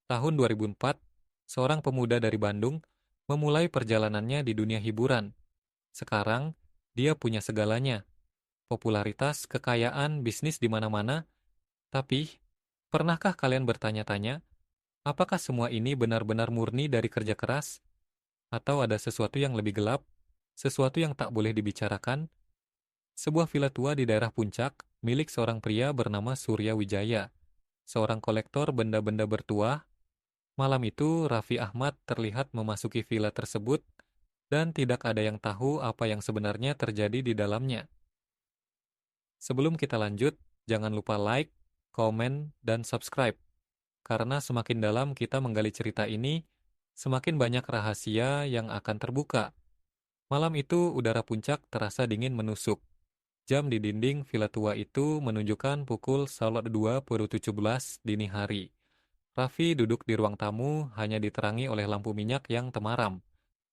Tahun 2004, seorang pemuda dari Bandung memulai perjalanannya di dunia hiburan. Sekarang, dia punya segalanya, popularitas, kekayaan, bisnis di mana-mana. Tapi, pernahkah kalian bertanya-tanya, apakah semua ini benar-benar murni dari kerja keras? Atau ada sesuatu yang lebih gelap? Sesuatu yang tak boleh dibicarakan? Sebuah villa tua di daerah Puncak, milik seorang pria bernama Surya Wijaya, seorang kolektor benda-benda bertuah. Malam itu, Raffi Ahmad terlihat memasuki villa tersebut dan tidak ada yang tahu apa yang sebenarnya terjadi di dalamnya. Sebelum kita lanjut, jangan lupa like, komen, dan subscribe, karena semakin dalam kita menggali cerita ini, semakin banyak rahasia yang akan terbuka. Malam itu, udara Puncak terasa dingin menusuk. Jam di dinding villa tua itu menunjukkan pukul 02.17 dini hari. Raffi duduk di ruang tamu hanya diterangi oleh lampu minyak yang temaram.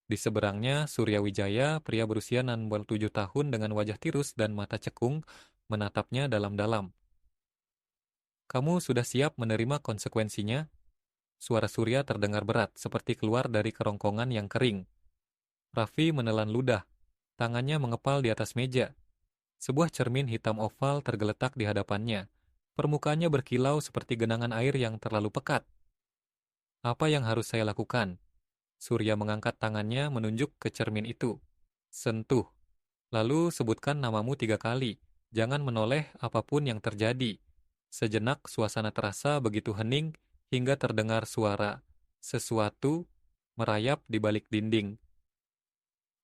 Di seberangnya, Surya Wijaya, pria berusia 67 tahun dengan wajah tirus dan mata cekung, menatapnya dalam-dalam. Kamu sudah siap menerima konsekuensinya? Suara Surya terdengar berat, seperti keluar dari kerongkongan yang kering. Raffi menelan ludah. Tangannya mengepal di atas meja. Sebuah cermin hitam oval tergeletak di hadapannya. Permukaannya berkilau seperti genangan air yang terlalu pekat. Apa yang harus saya lakukan? Surya mengangkat tangannya menunjuk ke cermin itu. Sentuh. Lalu sebutkan namamu 3 kali. Jangan menoleh apapun yang terjadi. Sejenak suasana terasa begitu hening hingga terdengar suara sesuatu merayap di balik dinding.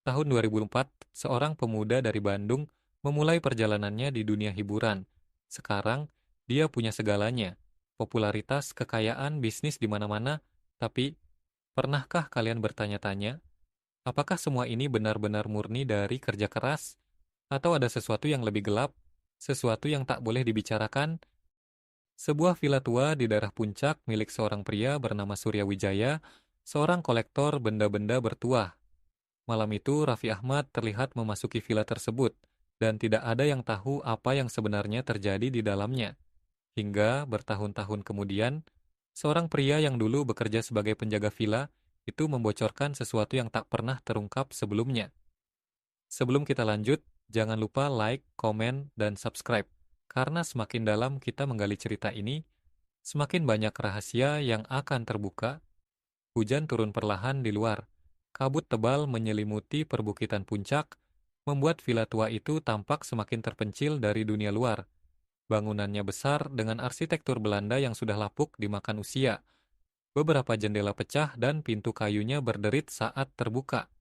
Tahun 2004, seorang pemuda dari Bandung memulai perjalanannya di dunia hiburan. Sekarang, dia punya segalanya. Popularitas, kekayaan, bisnis di mana-mana. Tapi, pernahkah kalian bertanya-tanya, apakah semua ini benar-benar murni dari kerja keras? Atau ada sesuatu yang lebih gelap? Sesuatu yang tak boleh dibicarakan? Sebuah villa tua di daerah Puncak milik seorang pria bernama Surya Wijaya, seorang kolektor benda-benda bertuah. Malam itu, Raffi Ahmad terlihat memasuki villa tersebut, dan tidak ada yang tahu apa yang sebenarnya terjadi di dalamnya. Hingga bertahun-tahun kemudian, seorang pria yang dulu bekerja sebagai penjaga villa itu membocorkan sesuatu yang tak pernah terungkap sebelumnya. Sebelum kita lanjut, jangan lupa like, komen, dan subscribe. Karena semakin dalam kita menggali cerita ini, semakin banyak rahasia yang akan terbuka. Hujan turun perlahan di luar. Kabut tebal menyelimuti perbukitan Puncak, membuat villa tua itu tampak semakin terpencil dari dunia luar. Bangunannya besar dengan arsitektur Belanda yang sudah lapuk dimakan usia. Beberapa jendela pecah dan pintu kayunya berderit saat terbuka.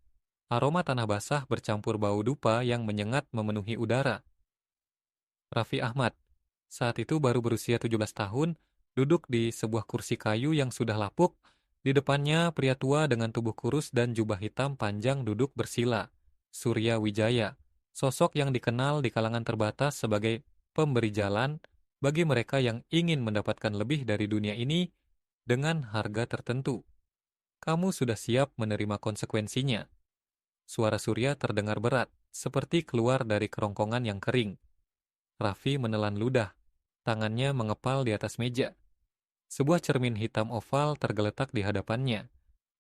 Aroma tanah basah bercampur bau dupa yang menyengat memenuhi udara. Raffi Ahmad, saat itu baru berusia 17 tahun, duduk di sebuah kursi kayu yang sudah lapuk. Di depannya pria tua dengan tubuh kurus dan jubah hitam panjang duduk bersila. Surya Wijaya, sosok yang dikenal di kalangan terbatas sebagai pemberi jalan bagi mereka yang ingin mendapatkan lebih dari dunia ini dengan harga tertentu. Kamu sudah siap menerima konsekuensinya. Suara Surya terdengar berat, seperti keluar dari kerongkongan yang kering. Raffi menelan ludah, tangannya mengepal di atas meja. Sebuah cermin hitam oval tergeletak di hadapannya.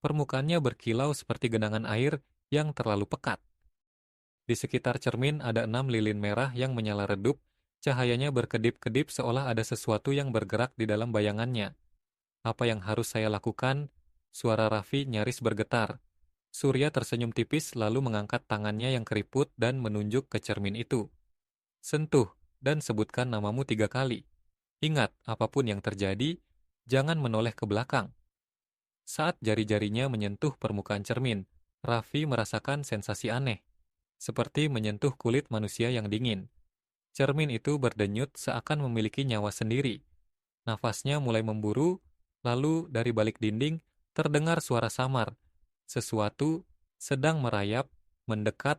Permukaannya berkilau seperti genangan air yang terlalu pekat. Di sekitar cermin ada 6 lilin merah yang menyala redup, cahayanya berkedip-kedip seolah ada sesuatu yang bergerak di dalam bayangannya. Apa yang harus saya lakukan? Suara Raffi nyaris bergetar. Surya tersenyum tipis lalu mengangkat tangannya yang keriput dan menunjuk ke cermin itu. Sentuh dan sebutkan namamu 3 kali. Ingat, apapun yang terjadi, jangan menoleh ke belakang. Saat jari-jarinya menyentuh permukaan cermin, Raffi merasakan sensasi aneh, seperti menyentuh kulit manusia yang dingin. Cermin itu berdenyut seakan memiliki nyawa sendiri. Nafasnya mulai memburu, lalu dari balik dinding terdengar suara samar. Sesuatu sedang merayap, mendekat.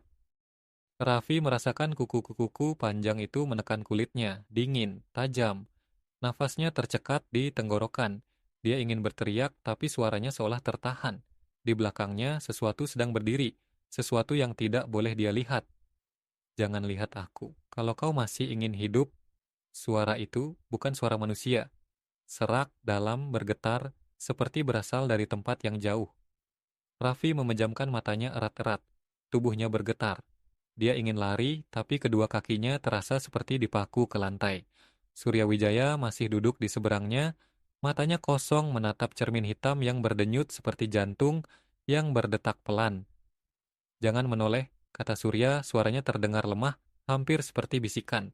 Raffi merasakan kuku-kuku panjang itu menekan kulitnya, dingin, tajam. Nafasnya tercekat di tenggorokan. Dia ingin berteriak, tapi suaranya seolah tertahan. Di belakangnya, sesuatu sedang berdiri, sesuatu yang tidak boleh dia lihat. Jangan lihat aku. Kalau kau masih ingin hidup, suara itu bukan suara manusia. Serak, dalam, bergetar, seperti berasal dari tempat yang jauh. Raffi memejamkan matanya erat-erat. Tubuhnya bergetar. Dia ingin lari, tapi kedua kakinya terasa seperti dipaku ke lantai. Surya Wijaya masih duduk di seberangnya, matanya kosong menatap cermin hitam yang berdenyut seperti jantung yang berdetak pelan. "Jangan menoleh," kata Surya, suaranya terdengar lemah, hampir seperti bisikan.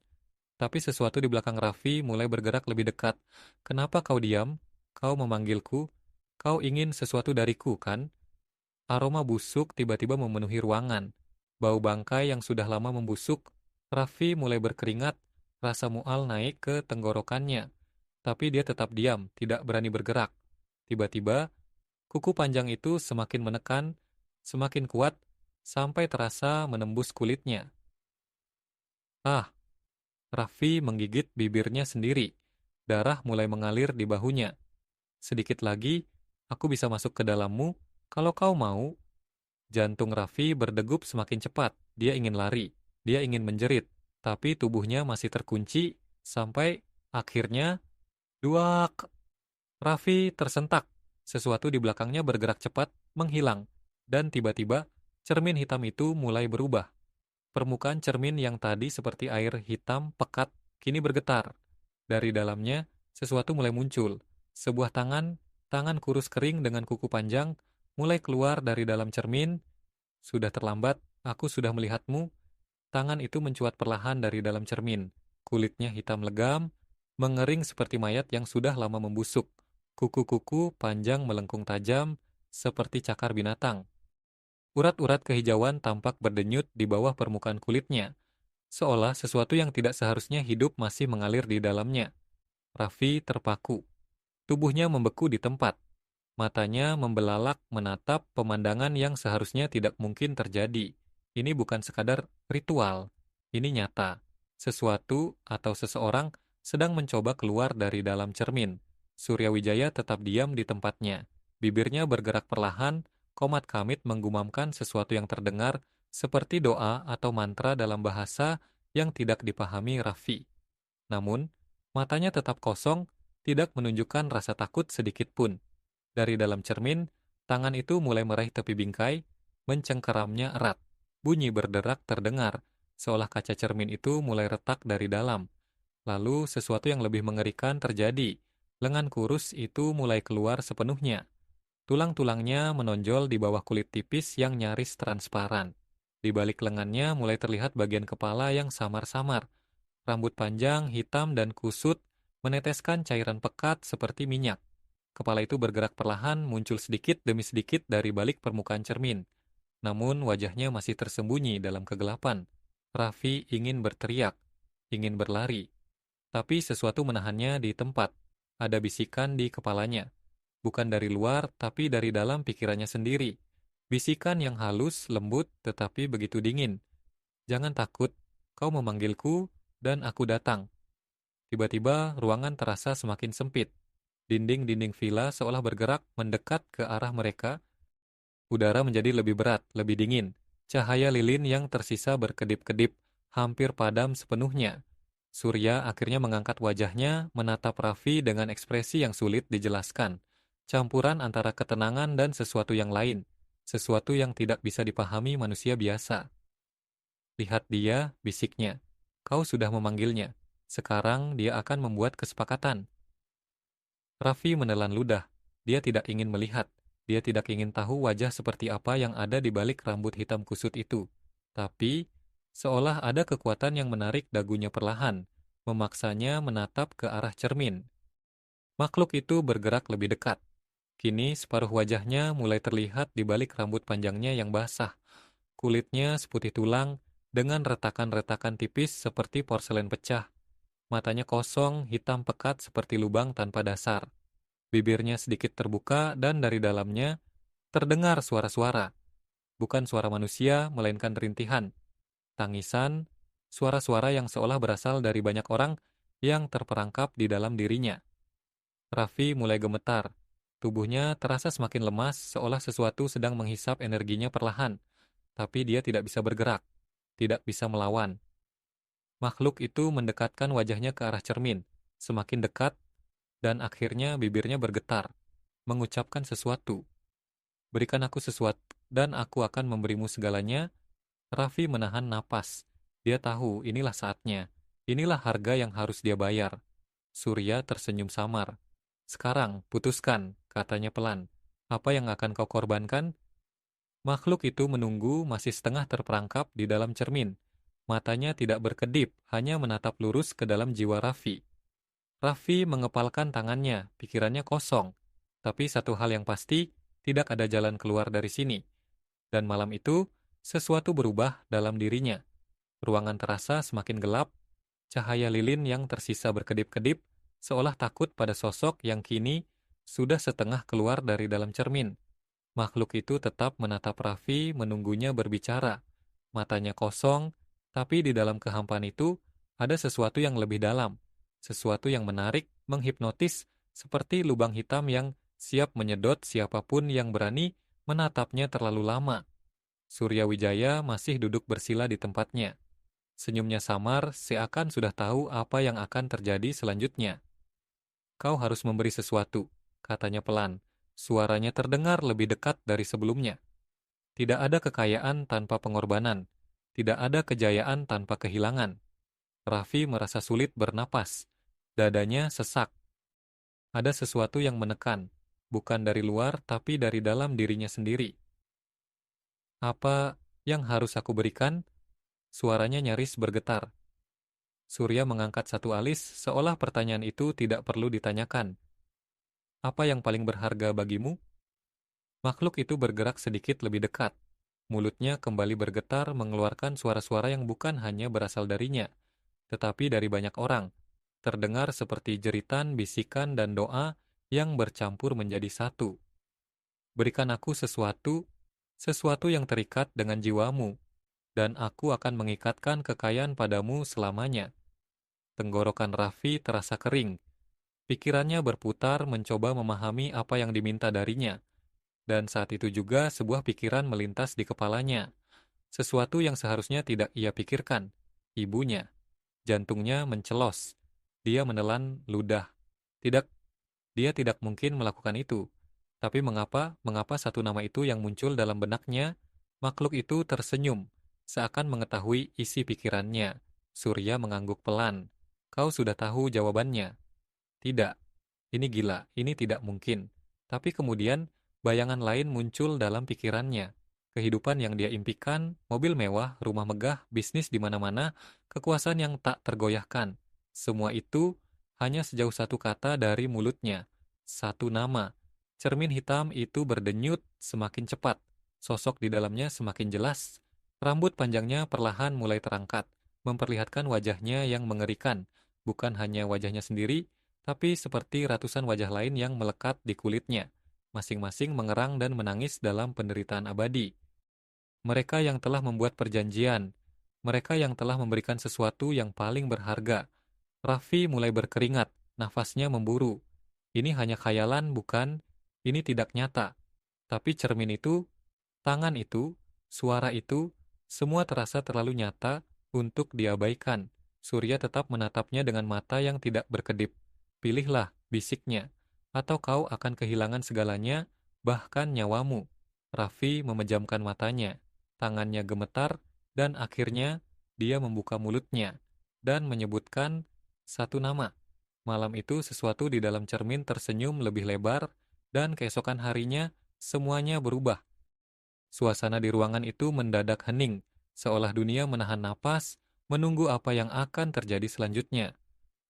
Tapi sesuatu di belakang Raffi mulai bergerak lebih dekat. "Kenapa kau diam? Kau memanggilku? Kau ingin sesuatu dariku, kan?" Aroma busuk tiba-tiba memenuhi ruangan. Bau bangkai yang sudah lama membusuk. Raffi mulai berkeringat, rasa mual naik ke tenggorokannya. Tapi dia tetap diam, tidak berani bergerak. Tiba-tiba, kuku panjang itu semakin menekan, semakin kuat, sampai terasa menembus kulitnya. Ah, Raffi menggigit bibirnya sendiri. Darah mulai mengalir di bahunya. "Sedikit lagi, aku bisa masuk ke dalammu, kalau kau mau." Jantung Raffi berdegup semakin cepat. Dia ingin lari, dia ingin menjerit, tapi tubuhnya masih terkunci sampai akhirnya, duak. Raffi tersentak. Sesuatu di belakangnya bergerak cepat, menghilang, dan tiba-tiba cermin hitam itu mulai berubah. Permukaan cermin yang tadi seperti air hitam pekat kini bergetar. Dari dalamnya, sesuatu mulai muncul. Sebuah tangan, tangan kurus kering dengan kuku panjang, mulai keluar dari dalam cermin. "Sudah terlambat, aku sudah melihatmu." Tangan itu mencuat perlahan dari dalam cermin. Kulitnya hitam legam, mengering seperti mayat yang sudah lama membusuk. Kuku-kuku panjang melengkung tajam, seperti cakar binatang. Urat-urat kehijauan tampak berdenyut di bawah permukaan kulitnya, seolah sesuatu yang tidak seharusnya hidup masih mengalir di dalamnya. Raffi terpaku. Tubuhnya membeku di tempat. Matanya membelalak menatap pemandangan yang seharusnya tidak mungkin terjadi. Ini bukan sekadar ritual. Ini nyata. Sesuatu atau seseorang sedang mencoba keluar dari dalam cermin. Surya Wijaya tetap diam di tempatnya. Bibirnya bergerak perlahan, komat kamit menggumamkan sesuatu yang terdengar seperti doa atau mantra dalam bahasa yang tidak dipahami Raffi. Namun, matanya tetap kosong, tidak menunjukkan rasa takut sedikit pun. Dari dalam cermin, tangan itu mulai meraih tepi bingkai, mencengkeramnya erat. Bunyi berderak terdengar, seolah kaca cermin itu mulai retak dari dalam. Lalu sesuatu yang lebih mengerikan terjadi. Lengan kurus itu mulai keluar sepenuhnya. Tulang-tulangnya menonjol di bawah kulit tipis yang nyaris transparan. Di balik lengannya mulai terlihat bagian kepala yang samar-samar. Rambut panjang, hitam, dan kusut meneteskan cairan pekat seperti minyak. Kepala itu bergerak perlahan, muncul sedikit demi sedikit dari balik permukaan cermin. Namun wajahnya masih tersembunyi dalam kegelapan. Raffi ingin berteriak, ingin berlari. Tapi sesuatu menahannya di tempat. Ada bisikan di kepalanya. Bukan dari luar, tapi dari dalam pikirannya sendiri. Bisikan yang halus, lembut, tetapi begitu dingin. "Jangan takut, kau memanggilku, dan aku datang." Tiba-tiba ruangan terasa semakin sempit. Dinding-dinding villa seolah bergerak mendekat ke arah mereka. Udara menjadi lebih berat, lebih dingin. Cahaya lilin yang tersisa berkedip-kedip, hampir padam sepenuhnya. Surya akhirnya mengangkat wajahnya, menatap Raffi dengan ekspresi yang sulit dijelaskan. Campuran antara ketenangan dan sesuatu yang lain. Sesuatu yang tidak bisa dipahami manusia biasa. "Lihat dia," bisiknya. "Kau sudah memanggilnya. Sekarang dia akan membuat kesepakatan." Raffi menelan ludah. Dia tidak ingin melihat. Dia tidak ingin tahu wajah seperti apa yang ada di balik rambut hitam kusut itu. Tapi, seolah ada kekuatan yang menarik dagunya perlahan, memaksanya menatap ke arah cermin. Makhluk itu bergerak lebih dekat. Kini separuh wajahnya mulai terlihat di balik rambut panjangnya yang basah. Kulitnya seputih tulang, dengan retakan-retakan tipis seperti porselen pecah. Matanya kosong, hitam pekat seperti lubang tanpa dasar. Bibirnya sedikit terbuka dan dari dalamnya terdengar suara-suara. Bukan suara manusia, melainkan rintihan, tangisan, suara-suara yang seolah berasal dari banyak orang yang terperangkap di dalam dirinya. Raffi mulai gemetar. Tubuhnya terasa semakin lemas, seolah sesuatu sedang menghisap energinya perlahan. Tapi dia tidak bisa bergerak, tidak bisa melawan. Makhluk itu mendekatkan wajahnya ke arah cermin, semakin dekat, dan akhirnya bibirnya bergetar. mengucapkan sesuatu. Berikan aku sesuatu, dan aku akan memberimu segalanya. Raffi menahan napas. Dia tahu inilah saatnya. Inilah harga yang harus dia bayar. Surya tersenyum samar. Sekarang, putuskan, katanya pelan. Apa yang akan kau korbankan? Makhluk itu menunggu masih setengah terperangkap di dalam cermin. Matanya tidak berkedip, hanya menatap lurus ke dalam jiwa Raffi. Raffi mengepalkan tangannya, pikirannya kosong. Tapi satu hal yang pasti, tidak ada jalan keluar dari sini. Dan malam itu, sesuatu berubah dalam dirinya. Ruangan terasa semakin gelap, cahaya lilin yang tersisa berkedip-kedip, seolah takut pada sosok yang kini sudah setengah keluar dari dalam cermin. Makhluk itu tetap menatap Raffi, menunggunya berbicara. Matanya kosong, tapi di dalam kehampaan itu ada sesuatu yang lebih dalam. Sesuatu yang menarik, menghipnotis, seperti lubang hitam yang siap menyedot siapapun yang berani menatapnya terlalu lama. Surya Wijaya masih duduk bersila di tempatnya. Senyumnya samar, seakan sudah tahu apa yang akan terjadi selanjutnya. Kau harus memberi sesuatu, katanya pelan. Suaranya terdengar lebih dekat dari sebelumnya. Tidak ada kekayaan tanpa pengorbanan. Tidak ada kejayaan tanpa kehilangan. Raffi merasa sulit bernapas. Dadanya sesak. Ada sesuatu yang menekan. Bukan dari luar, tapi dari dalam dirinya sendiri. Apa yang harus aku berikan? Suaranya nyaris bergetar. Surya mengangkat satu alis, seolah pertanyaan itu tidak perlu ditanyakan. Apa yang paling berharga bagimu? Makhluk itu bergerak sedikit lebih dekat. Mulutnya kembali bergetar mengeluarkan suara-suara yang bukan hanya berasal darinya, tetapi dari banyak orang. Terdengar seperti jeritan, bisikan, dan doa yang bercampur menjadi satu. Berikan aku sesuatu, sesuatu yang terikat dengan jiwamu, dan aku akan mengikatkan kekayaan padamu selamanya. Tenggorokan Raffi terasa kering. Pikirannya berputar mencoba memahami apa yang diminta darinya. Dan saat itu juga sebuah pikiran melintas di kepalanya. Sesuatu yang seharusnya tidak ia pikirkan. Ibunya. Jantungnya mencelos. Dia menelan ludah. Tidak, dia tidak mungkin melakukan itu. Tapi mengapa satu nama itu yang muncul dalam benaknya? Makhluk itu tersenyum, seakan mengetahui isi pikirannya. Surya mengangguk pelan. Kau sudah tahu jawabannya. Tidak, ini gila, ini tidak mungkin. Tapi kemudian, bayangan lain muncul dalam pikirannya. Kehidupan yang dia impikan, mobil mewah, rumah megah, bisnis di mana-mana, kekuasaan yang tak tergoyahkan. Semua itu hanya sejauh satu kata dari mulutnya. Satu nama. Cermin hitam itu berdenyut semakin cepat. Sosok di dalamnya semakin jelas. Rambut panjangnya perlahan mulai terangkat, memperlihatkan wajahnya yang mengerikan. Bukan hanya wajahnya sendiri, tapi seperti ratusan wajah lain yang melekat di kulitnya, masing-masing mengerang dan menangis dalam penderitaan abadi. Mereka yang telah membuat perjanjian, mereka yang telah memberikan sesuatu yang paling berharga. Raffi mulai berkeringat, nafasnya memburu. Ini hanya khayalan, bukan? Ini tidak nyata. Tapi cermin itu, tangan itu, suara itu, semua terasa terlalu nyata untuk diabaikan. Surya tetap menatapnya dengan mata yang tidak berkedip. Pilihlah, bisiknya, atau kau akan kehilangan segalanya, bahkan nyawamu. Raffi memejamkan matanya, tangannya gemetar, dan akhirnya dia membuka mulutnya dan menyebutkan satu nama. Malam itu sesuatu di dalam cermin tersenyum lebih lebar, dan keesokan harinya semuanya berubah. Suasana di ruangan itu mendadak hening, seolah dunia menahan napas, menunggu apa yang akan terjadi selanjutnya.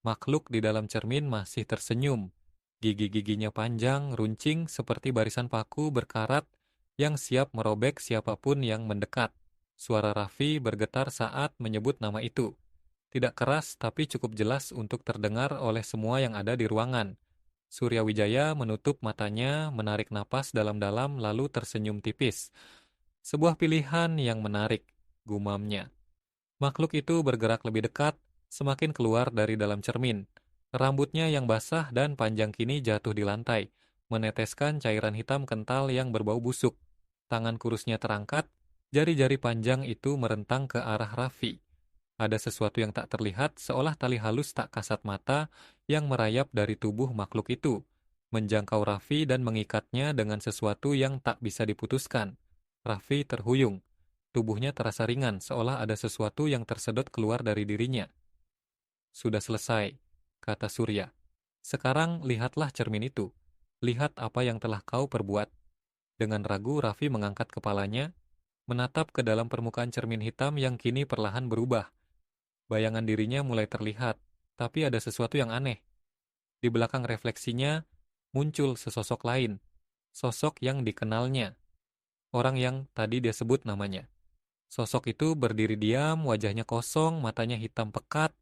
Makhluk di dalam cermin masih tersenyum. Gigi-giginya panjang, runcing seperti barisan paku berkarat yang siap merobek siapapun yang mendekat. Suara Raffi bergetar saat menyebut nama itu. Tidak keras tapi cukup jelas untuk terdengar oleh semua yang ada di ruangan. Surya Wijaya menutup matanya, menarik napas dalam-dalam lalu tersenyum tipis. Sebuah pilihan yang menarik, gumamnya. Makhluk itu bergerak lebih dekat, semakin keluar dari dalam cermin. Rambutnya yang basah dan panjang kini jatuh di lantai, meneteskan cairan hitam kental yang berbau busuk. Tangan kurusnya terangkat, jari-jari panjang itu merentang ke arah Raffi. Ada sesuatu yang tak terlihat, seolah tali halus tak kasat mata yang merayap dari tubuh makhluk itu. menjangkau Raffi dan mengikatnya dengan sesuatu yang tak bisa diputuskan. Raffi terhuyung. Tubuhnya terasa ringan, seolah ada sesuatu yang tersedot keluar dari dirinya. Sudah selesai, kata Surya. Sekarang lihatlah cermin itu. Lihat apa yang telah kau perbuat. Dengan ragu, Raffi mengangkat kepalanya, menatap ke dalam permukaan cermin hitam yang kini perlahan berubah. Bayangan dirinya mulai terlihat, tapi ada sesuatu yang aneh. Di belakang refleksinya, muncul sesosok lain. Sosok yang dikenalnya. Orang yang tadi dia sebut namanya. Sosok itu berdiri diam, wajahnya kosong, matanya hitam pekat,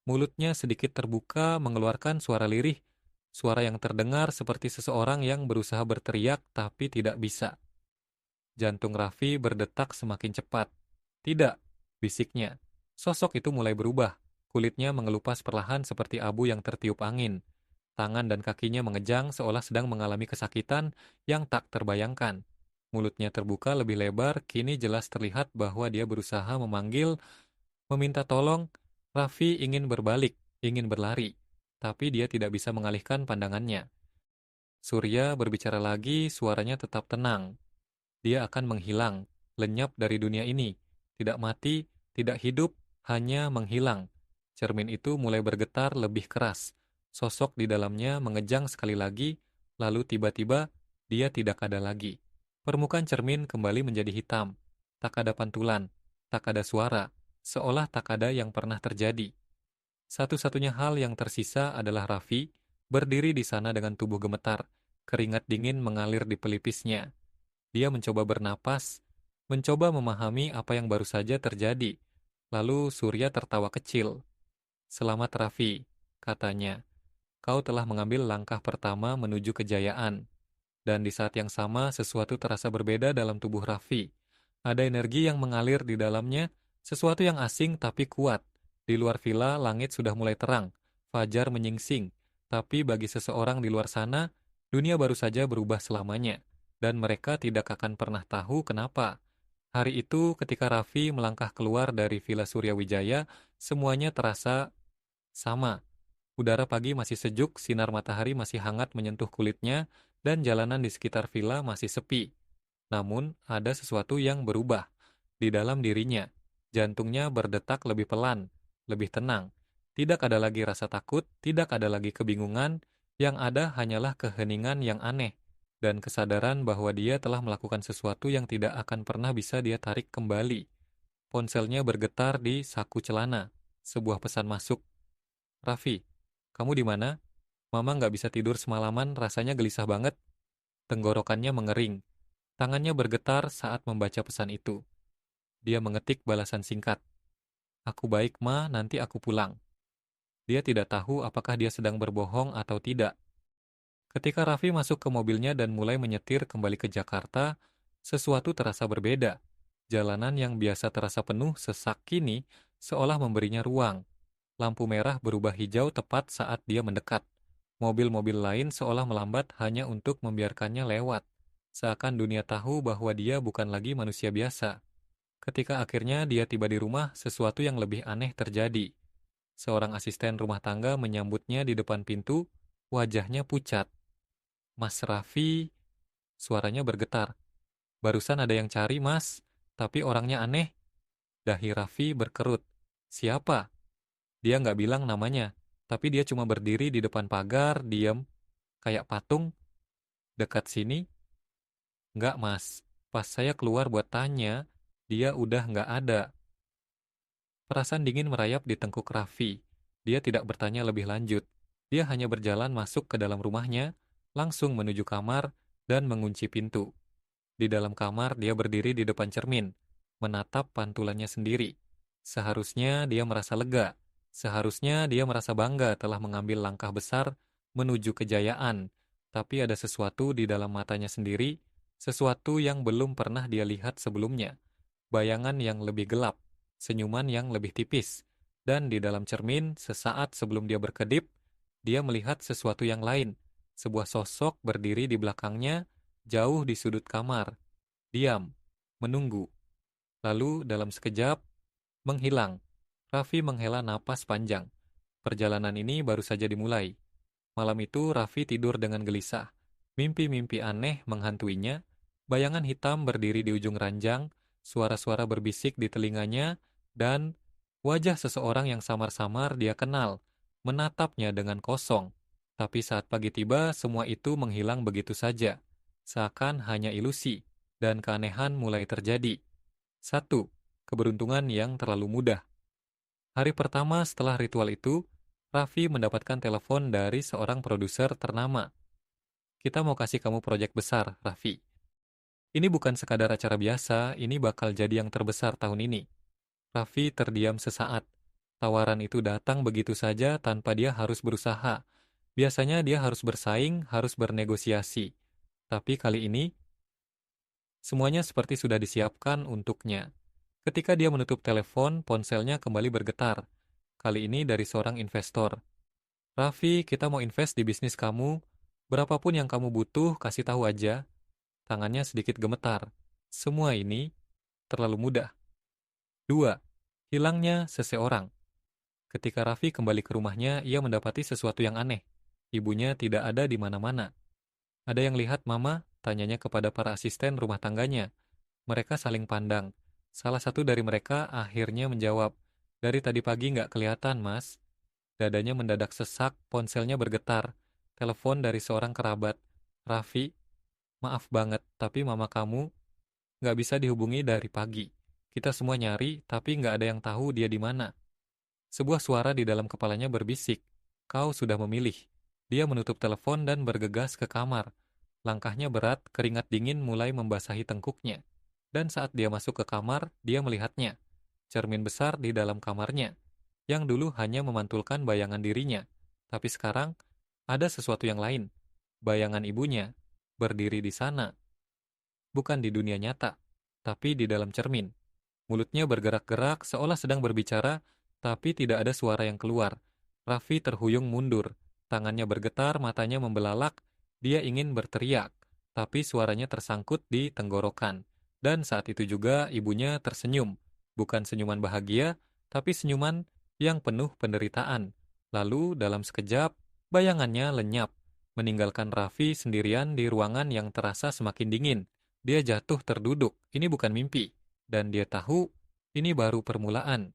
mulutnya sedikit terbuka, mengeluarkan suara lirih, suara yang terdengar seperti seseorang yang berusaha berteriak tapi tidak bisa. Jantung Raffi berdetak semakin cepat. Tidak, bisiknya. Sosok itu mulai berubah. Kulitnya mengelupas perlahan seperti abu yang tertiup angin. Tangan dan kakinya mengejang seolah sedang mengalami kesakitan yang tak terbayangkan. Mulutnya terbuka lebih lebar, kini jelas terlihat bahwa dia berusaha memanggil, meminta tolong. Raffi ingin berbalik, ingin berlari, tapi dia tidak bisa mengalihkan pandangannya. Surya berbicara lagi, suaranya tetap tenang. Dia akan menghilang, lenyap dari dunia ini. Tidak mati, tidak hidup, hanya menghilang. Cermin itu mulai bergetar lebih keras. Sosok di dalamnya mengejang sekali lagi, lalu tiba-tiba dia tidak ada lagi. Permukaan cermin kembali menjadi hitam. Tak ada pantulan, tak ada suara, seolah tak ada yang pernah terjadi. Satu-satunya hal yang tersisa adalah Raffi, berdiri di sana dengan tubuh gemetar, keringat dingin mengalir di pelipisnya. Dia mencoba bernapas, mencoba memahami apa yang baru saja terjadi. Lalu Surya tertawa kecil. Selamat Raffi, katanya. Kau telah mengambil langkah pertama menuju kejayaan. Dan di saat yang sama sesuatu terasa berbeda dalam tubuh Raffi. Ada energi yang mengalir di dalamnya, sesuatu yang asing tapi kuat. Di luar villa, langit sudah mulai terang. Fajar menyingsing. Tapi bagi seseorang di luar sana, dunia baru saja berubah selamanya. Dan mereka tidak akan pernah tahu kenapa. Hari itu ketika Raffi melangkah keluar dari Villa Suryawijaya, semuanya terasa sama. Udara pagi masih sejuk, sinar matahari masih hangat menyentuh kulitnya, dan jalanan di sekitar villa masih sepi. Namun, ada sesuatu yang berubah. Di dalam dirinya, jantungnya berdetak lebih pelan, lebih tenang. Tidak ada lagi rasa takut, tidak ada lagi kebingungan, yang ada hanyalah keheningan yang aneh, dan kesadaran bahwa dia telah melakukan sesuatu yang tidak akan pernah bisa dia tarik kembali. Ponselnya bergetar di saku celana. Sebuah pesan masuk. Raffi, kamu di mana? Mama nggak bisa tidur semalaman, rasanya gelisah banget. Tenggorokannya mengering. Tangannya bergetar saat membaca pesan itu. Dia mengetik balasan singkat. Aku baik, Ma, nanti aku pulang. Dia tidak tahu apakah dia sedang berbohong atau tidak. Ketika Raffi masuk ke mobilnya dan mulai menyetir kembali ke Jakarta, sesuatu terasa berbeda. Jalanan yang biasa terasa penuh sesak kini seolah memberinya ruang. Lampu merah berubah hijau tepat saat dia mendekat. Mobil-mobil lain seolah melambat hanya untuk membiarkannya lewat. Seakan dunia tahu bahwa dia bukan lagi manusia biasa. Ketika akhirnya dia tiba di rumah, sesuatu yang lebih aneh terjadi. Seorang asisten rumah tangga menyambutnya di depan pintu, wajahnya pucat. Mas Raffi, suaranya bergetar. Barusan ada yang cari, Mas, tapi orangnya aneh. Dahi Raffi berkerut. Siapa? Dia nggak bilang namanya, tapi dia cuma berdiri di depan pagar, diam, kayak patung. Dekat sini? Nggak, Mas. Pas saya keluar buat tanya, dia udah nggak ada. Perasaan dingin merayap di tengkuk Raffi. Dia tidak bertanya lebih lanjut. Dia hanya berjalan masuk ke dalam rumahnya, langsung menuju kamar, dan mengunci pintu. Di dalam kamar, dia berdiri di depan cermin, menatap pantulannya sendiri. Seharusnya dia merasa lega. Seharusnya dia merasa bangga telah mengambil langkah besar menuju kejayaan. Tapi ada sesuatu di dalam matanya sendiri, sesuatu yang belum pernah dia lihat sebelumnya. Bayangan yang lebih gelap, senyuman yang lebih tipis. Dan di dalam cermin, sesaat sebelum dia berkedip, dia melihat sesuatu yang lain. Sebuah sosok berdiri di belakangnya, jauh di sudut kamar. Diam, menunggu. Lalu dalam sekejap, menghilang. Raffi menghela napas panjang. Perjalanan ini baru saja dimulai. Malam itu Raffi tidur dengan gelisah. Mimpi-mimpi aneh menghantuinya, bayangan hitam berdiri di ujung ranjang, suara-suara berbisik di telinganya, dan wajah seseorang yang samar-samar dia kenal, menatapnya dengan kosong. Tapi saat pagi tiba, semua itu menghilang begitu saja. Seakan hanya ilusi, dan keanehan mulai terjadi. 1. Keberuntungan yang terlalu mudah. Hari pertama setelah ritual itu, Raffi mendapatkan telepon dari seorang produser ternama. Kita mau kasih kamu proyek besar, Raffi. Ini bukan sekadar acara biasa, ini bakal jadi yang terbesar tahun ini. Raffi terdiam sesaat. Tawaran itu datang begitu saja tanpa dia harus berusaha. Biasanya dia harus bersaing, harus bernegosiasi. Tapi kali ini, semuanya seperti sudah disiapkan untuknya. Ketika dia menutup telepon, ponselnya kembali bergetar. Kali ini dari seorang investor. Raffi, kita mau invest di bisnis kamu. Berapapun yang kamu butuh, kasih tahu aja. Tangannya sedikit gemetar. Semua ini terlalu mudah. 2. Hilangnya seseorang. Ketika Raffi kembali ke rumahnya, ia mendapati sesuatu yang aneh. Ibunya tidak ada di mana-mana. Ada yang lihat Mama? Tanyanya kepada para asisten rumah tangganya. Mereka saling pandang. Salah satu dari mereka akhirnya menjawab, dari tadi pagi nggak kelihatan, Mas. Dadanya mendadak sesak, ponselnya bergetar. Telepon dari seorang kerabat. Raffi, maaf banget, tapi mama kamu nggak bisa dihubungi dari pagi. Kita semua nyari, tapi nggak ada yang tahu dia di mana. Sebuah suara di dalam kepalanya berbisik. Kau sudah memilih. Dia menutup telepon dan bergegas ke kamar. Langkahnya berat, keringat dingin mulai membasahi tengkuknya. Dan saat dia masuk ke kamar, dia melihatnya. Cermin besar di dalam kamarnya, yang dulu hanya memantulkan bayangan dirinya. Tapi sekarang, ada sesuatu yang lain. Bayangan ibunya, berdiri di sana. Bukan di dunia nyata, tapi di dalam cermin. Mulutnya bergerak-gerak seolah sedang berbicara, tapi tidak ada suara yang keluar. Raffi terhuyung mundur. Tangannya bergetar, matanya membelalak. Dia ingin berteriak, tapi suaranya tersangkut di tenggorokan. Dan saat itu juga ibunya tersenyum. Bukan senyuman bahagia, tapi senyuman yang penuh penderitaan. Lalu dalam sekejap, bayangannya lenyap, meninggalkan Raffi sendirian di ruangan yang terasa semakin dingin. Dia jatuh terduduk, ini bukan mimpi. Dan dia tahu, ini baru permulaan.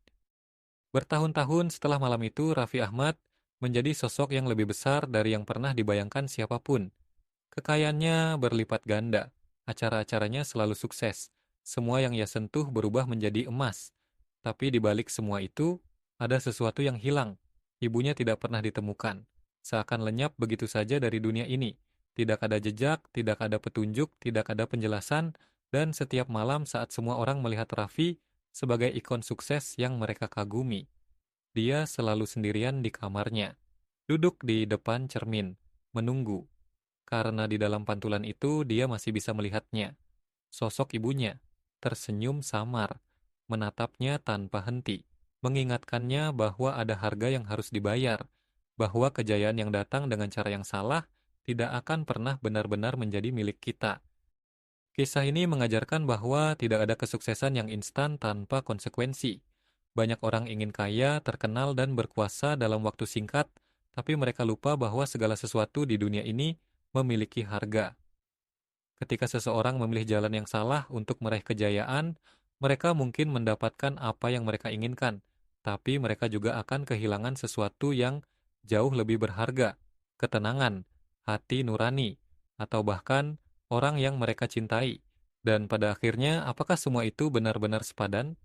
Bertahun-tahun setelah malam itu, Raffi Ahmad menjadi sosok yang lebih besar dari yang pernah dibayangkan siapapun. Kekayaannya berlipat ganda, acara-acaranya selalu sukses. Semua yang ia sentuh berubah menjadi emas. Tapi di balik semua itu, ada sesuatu yang hilang. Ibunya tidak pernah ditemukan. Seakan lenyap begitu saja dari dunia ini. Tidak ada jejak, tidak ada petunjuk, tidak ada penjelasan, dan setiap malam saat semua orang melihat Raffi sebagai ikon sukses yang mereka kagumi, dia selalu sendirian di kamarnya, duduk di depan cermin, menunggu. Karena di dalam pantulan itu dia masih bisa melihatnya. Sosok ibunya, tersenyum samar, menatapnya tanpa henti, mengingatkannya bahwa ada harga yang harus dibayar, bahwa kejayaan yang datang dengan cara yang salah tidak akan pernah benar-benar menjadi milik kita. Kisah ini mengajarkan bahwa tidak ada kesuksesan yang instan tanpa konsekuensi. Banyak orang ingin kaya, terkenal, dan berkuasa dalam waktu singkat, tapi mereka lupa bahwa segala sesuatu di dunia ini memiliki harga. Ketika seseorang memilih jalan yang salah untuk meraih kejayaan, mereka mungkin mendapatkan apa yang mereka inginkan, tapi mereka juga akan kehilangan sesuatu yang jauh lebih berharga, ketenangan, hati nurani, atau bahkan orang yang mereka cintai. Dan pada akhirnya, apakah semua itu benar-benar sepadan?